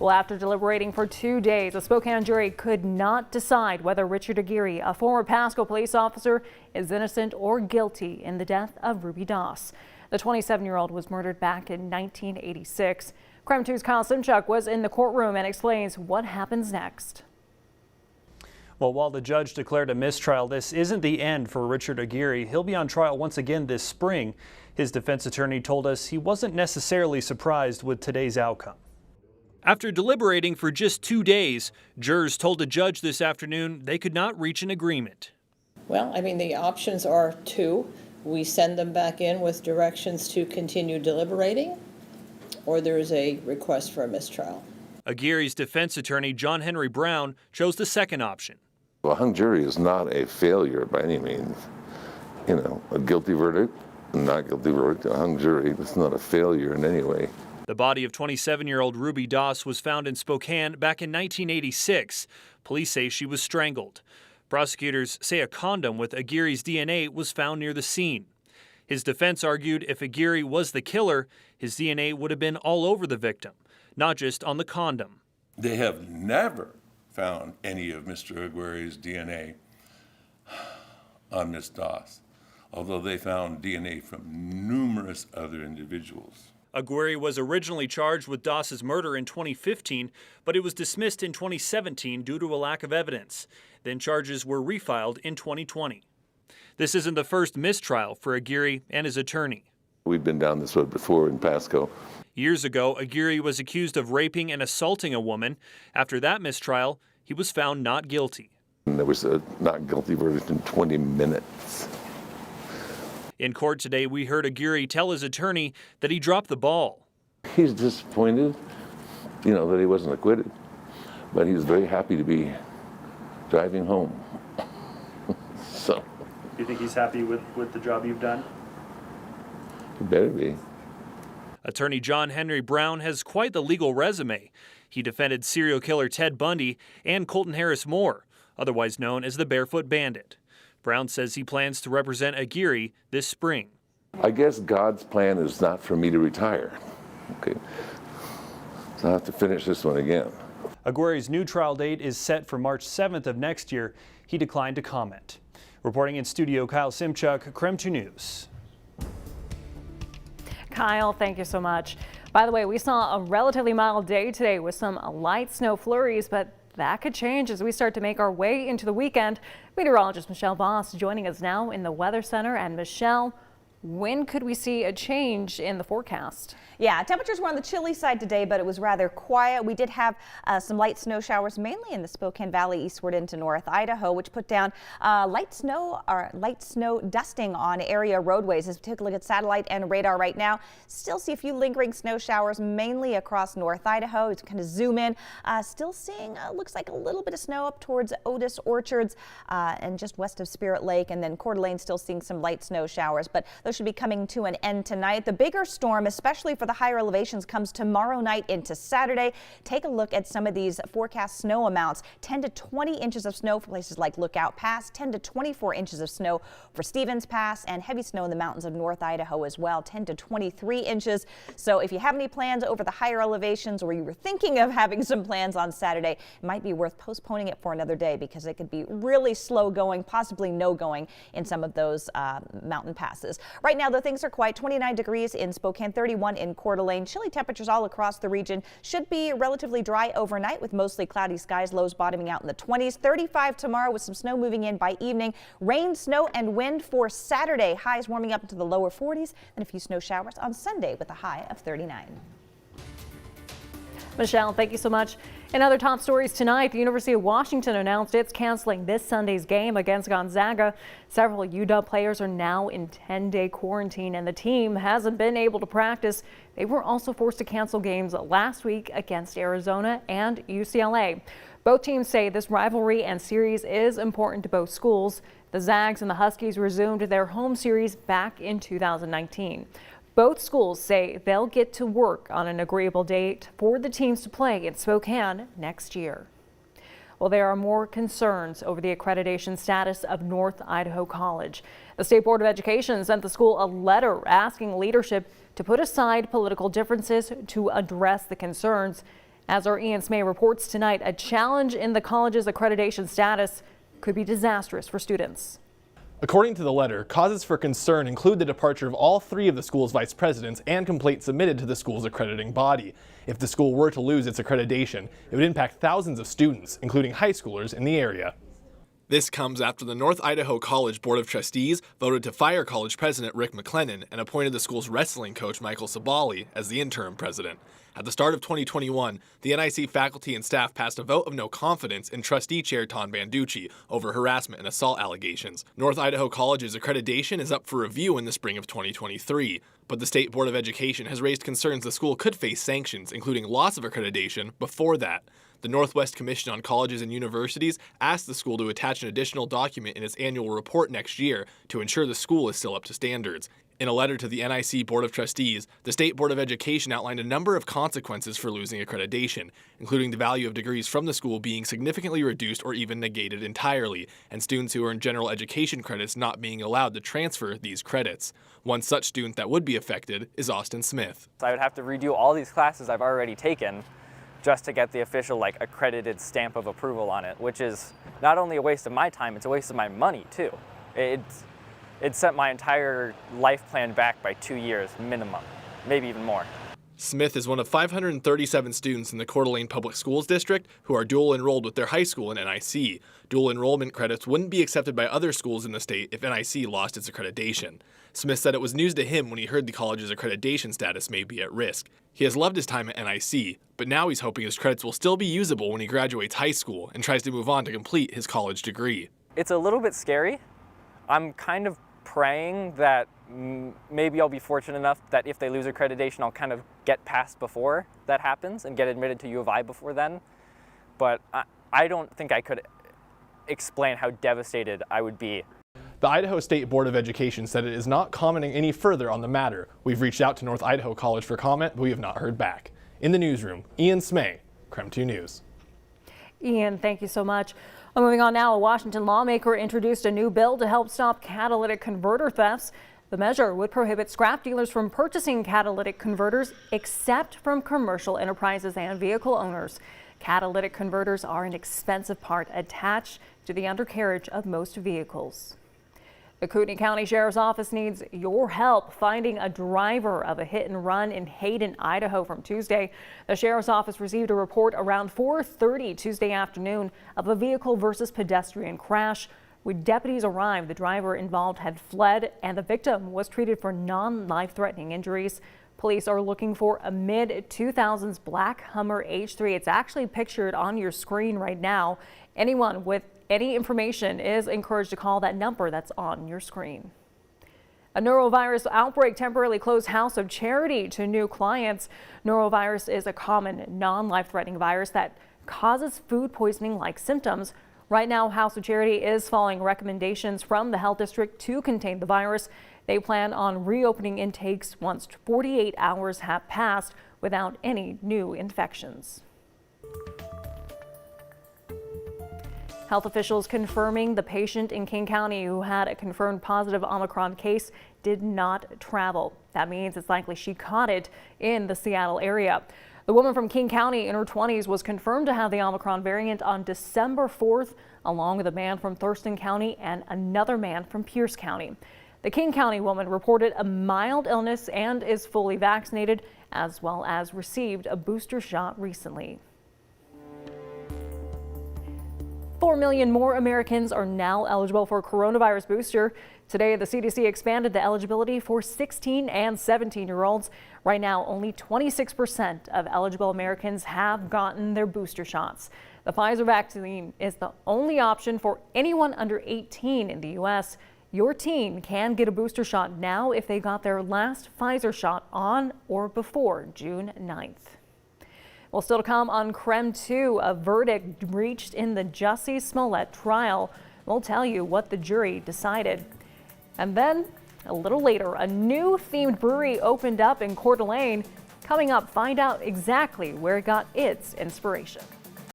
Well, after deliberating for 2 days, a Spokane jury could not decide whether Richard Aguirre, a former Pasco police officer, is innocent or guilty in the death of Ruby Doss. The 27-year-old was murdered back in 1986. Crime 2's Kyle Simchuk was in the courtroom and explains what happens next. Well, while the judge declared a mistrial, this isn't the end for Richard Aguirre. He'll be on trial once again this spring. His defense attorney told us he wasn't necessarily surprised with today's outcome. After deliberating for just 2 days, jurors told the judge this afternoon they could not reach an agreement. Well, I mean, the options are two. We send them back in with directions to continue deliberating, or there is a request for a mistrial. Aguirre's defense attorney, John Henry Brown, chose the second option. A hung jury is not a failure by any means. You know, a guilty verdict, not guilty verdict, a hung jury, it's not a failure in any way. The body of 27-year-old Ruby Doss was found in Spokane back in 1986. Police say she was strangled. Prosecutors say a condom with Aguirre's DNA was found near the scene. His defense argued if Aguirre was the killer, his DNA would have been all over the victim, not just on the condom. They have never found any of Mr. Aguirre's DNA on Miss Doss, although they found DNA from numerous other individuals. Aguirre was originally charged with Doss's murder in 2015, but it was dismissed in 2017 due to a lack of evidence. Then charges were refiled in 2020. This isn't the first mistrial for Aguirre and his attorney. We've been down this road before in Pasco. Years ago, Aguirre was accused of raping and assaulting a woman. After that mistrial, he was found not guilty. And there was a not guilty verdict in 20 minutes. In court today, we heard Aguirre tell his attorney that he dropped the ball. He's disappointed, you know, that he wasn't acquitted, but he's very happy to be driving home. So. Do you think he's happy with the job you've done? He better be. Attorney John Henry Brown has quite the legal resume. He defended serial killer Ted Bundy and Colton Harris Moore, otherwise known as the Barefoot Bandit. Brown says he plans to represent Aguirre this spring. I guess God's plan is not for me to retire. Okay, so I have to finish this one again. Aguirre's new trial date is set for March 7th of next year. He declined to comment. Reporting in studio, Kyle Simchuk, Crime 2 News. Kyle, thank you so much. By the way, we saw a relatively mild day today with some light snow flurries, but that could change as we start to make our way into the weekend. Meteorologist Michelle Voss joining us now in the Weather Center. And Michelle, when could we see a change in the forecast? Yeah, temperatures were on the chilly side today, but it was rather quiet. We did have some light snow showers, mainly in the Spokane Valley eastward into North Idaho, which put down light snow dusting on area roadways. As we take a look at satellite and radar right now, still see a few lingering snow showers, mainly across North Idaho. It's kind of zoom in, still seeing looks like a little bit of snow up towards Otis Orchards and just west of Spirit Lake, and then Coeur d'Alene still seeing some light snow showers, but those should be coming to an end tonight. The bigger storm, especially for the higher elevations, comes tomorrow night into Saturday. Take a look at some of these forecast snow amounts. 10 to 20 inches of snow for places like Lookout Pass, 10 to 24 inches of snow for Stevens Pass, and heavy snow in the mountains of North Idaho as well, 10 to 23 inches. So if you have any plans over the higher elevations, or you were thinking of having some plans on Saturday, it might be worth postponing it for another day because it could be really slow going, possibly no going in some of those mountain passes. Right now, though, things are quiet. 29 degrees in Spokane, 31 in Coeur d'Alene. Chilly temperatures all across the region. Should be relatively dry overnight with mostly cloudy skies, lows bottoming out in the 20s. 35 tomorrow with some snow moving in by evening. Rain, snow, and wind for Saturday. Highs warming up into the lower 40s, and a few snow showers on Sunday with a high of 39. Michelle, thank you so much. In other top stories tonight, the University of Washington announced it's canceling this Sunday's game against Gonzaga. Several UW players are now in 10-day quarantine, and the team hasn't been able to practice. They were also forced to cancel games last week against Arizona and UCLA. Both teams say this rivalry and series is important to both schools. The Zags and the Huskies resumed their home series back in 2019. Both schools say they'll get to work on an agreeable date for the teams to play in Spokane next year. Well, there are more concerns over the accreditation status of North Idaho College. The State Board of Education sent the school a letter asking leadership to put aside political differences to address the concerns. As our Ian Smay reports tonight, a challenge in the college's accreditation status could be disastrous for students. According to the letter, causes for concern include the departure of all 3 of the school's vice presidents and complaints submitted to the school's accrediting body. If the school were to lose its accreditation, it would impact thousands of students, including high schoolers in the area. This comes after the North Idaho College Board of Trustees voted to fire college president Rick McLennan and appointed the school's wrestling coach Michael Sabali as the interim president. At the start of 2021, the NIC faculty and staff passed a vote of no confidence in trustee chair Ton Banducci over harassment and assault allegations. North Idaho College's accreditation is up for review in the spring of 2023, but the State Board of Education has raised concerns the school could face sanctions, including loss of accreditation, before that. The Northwest Commission on Colleges and Universities asked the school to attach an additional document in its annual report next year to ensure the school is still up to standards. In a letter to the NIC Board of Trustees, the State Board of Education outlined a number of consequences for losing accreditation, including the value of degrees from the school being significantly reduced or even negated entirely, and students who earn general education credits not being allowed to transfer these credits. One such student that would be affected is Austin Smith. I would have to redo all these classes I've already taken just to get the official accredited stamp of approval on it, which is not only a waste of my time, it's a waste of my money too. It set my entire life plan back by 2 years minimum, maybe even more. Smith is one of 537 students in the Coeur d'Alene Public Schools District who are dual enrolled with their high school in NIC. Dual enrollment credits wouldn't be accepted by other schools in the state if NIC lost its accreditation. Smith said it was news to him when he heard the college's accreditation status may be at risk. He has loved his time at NIC, but now he's hoping his credits will still be usable when he graduates high school and tries to move on to complete his college degree. It's a little bit scary. I'm kind of praying that maybe I'll be fortunate enough that if they lose accreditation, I'll kind of get past before that happens and get admitted to U of I before then. But I don't think I could explain how devastated I would be. The Idaho State Board of Education said it is not commenting any further on the matter. We've reached out to North Idaho College for comment, but we have not heard back. In the newsroom, Ian Smay, KREM 2 News. Ian, thank you so much. Well, moving on now, a Washington lawmaker introduced a new bill to help stop catalytic converter thefts. The measure would prohibit scrap dealers from purchasing catalytic converters except from commercial enterprises and vehicle owners. Catalytic converters are an expensive part attached to the undercarriage of most vehicles. The Kootenai County Sheriff's Office needs your help finding a driver of a hit and run in Hayden, Idaho from Tuesday. The Sheriff's Office received a report around 4:30 Tuesday afternoon of a vehicle versus pedestrian crash. When deputies arrived, the driver involved had fled and the victim was treated for non-life-threatening injuries. Police are looking for a mid-2000s black Hummer H3. It's actually pictured on your screen right now. Anyone with any information is encouraged to call that number that's on your screen. A norovirus outbreak temporarily closed House of Charity to new clients. Norovirus is a common non-life-threatening virus that causes food poisoning-like symptoms. Right now, House of Charity is following recommendations from the health district to contain the virus. They plan on reopening intakes once 48 hours have passed without any new infections. Health officials confirming the patient in King County who had a confirmed positive Omicron case did not travel. That means it's likely she caught it in the Seattle area. The woman from King County in her 20s was confirmed to have the Omicron variant on December 4th, along with a man from Thurston County and another man from Pierce County. The King County woman reported a mild illness and is fully vaccinated, as well as received a booster shot recently. 4 million more Americans are now eligible for a coronavirus booster. Today, the CDC expanded the eligibility for 16 and 17-year-olds. Right now, only 26% of eligible Americans have gotten their booster shots. The Pfizer vaccine is the only option for anyone under 18 in the U.S. Your teen can get a booster shot now if they got their last Pfizer shot on or before June 9th. Well, still to come on KREM 2, a verdict reached in the Jussie Smollett trial. We'll tell you what the jury decided. And then a little later, a new themed brewery opened up in Coeur d'Alene. Coming up, find out exactly where it got its inspiration.